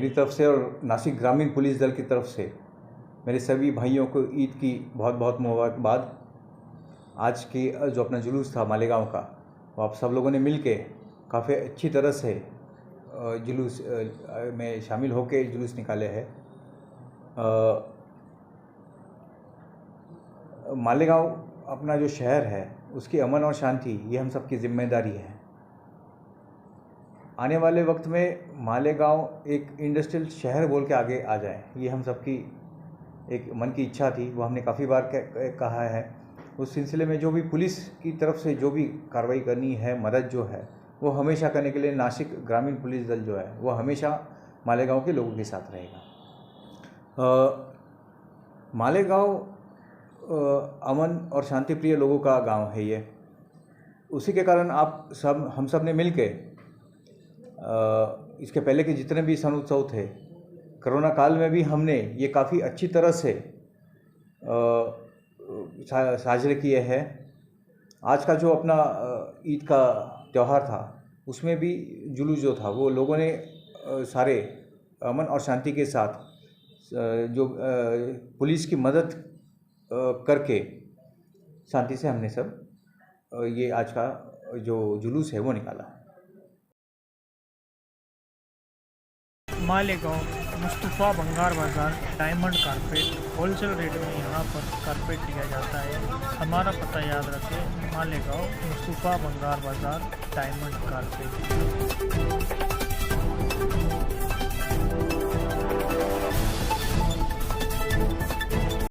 मेरी तरफ से और नासिक ग्रामीण पुलिस दल की तरफ से मेरे सभी भाइयों को ईद की बहुत बहुत मुबारकबाद। आज की जो अपना जुलूस था मालेगांव का, वो आप सब लोगों ने मिल के काफ़ी अच्छी तरह से जुलूस में शामिल होकर जुलूस निकाले हैं। मालेगांव अपना जो शहर है उसकी अमन और शांति ये हम सबकी जिम्मेदारी है। आने वाले वक्त में मालेगांव एक इंडस्ट्रियल शहर बोल के आगे आ जाए, ये हम सबकी एक मन की इच्छा थी। वो हमने काफ़ी बार कहा है। उस सिलसिले में जो भी पुलिस की तरफ से जो भी कार्रवाई करनी है, मदद जो है वो हमेशा करने के लिए नासिक ग्रामीण पुलिस दल जो है वो हमेशा मालेगांव के लोगों के साथ रहेगा। मालेगांव अमन और शांति प्रिय लोगों का गांव है ये। उसी के कारण हम सब ने मिल के इसके पहले के जितने भी सन उत्सव थे, कोरोना काल में भी हमने ये काफ़ी अच्छी तरह से साझरे किए हैं। आज का जो अपना ईद का त्यौहार था उसमें भी जुलूस जो था वो लोगों ने सारे अमन और शांति के साथ जो पुलिस की मदद करके शांति से हमने सब ये आज का जो जुलूस है वो निकाला। मालेगांव मुस्तफ़ा बंगार बाज़ार डायमंड कारपेट होलसेल रेट में यहाँ पर कारपेट दिया जाता है। हमारा पता याद रखें, मालेगांव मुस्तफ़ा बंगार बाज़ार डायमंड कारपेट।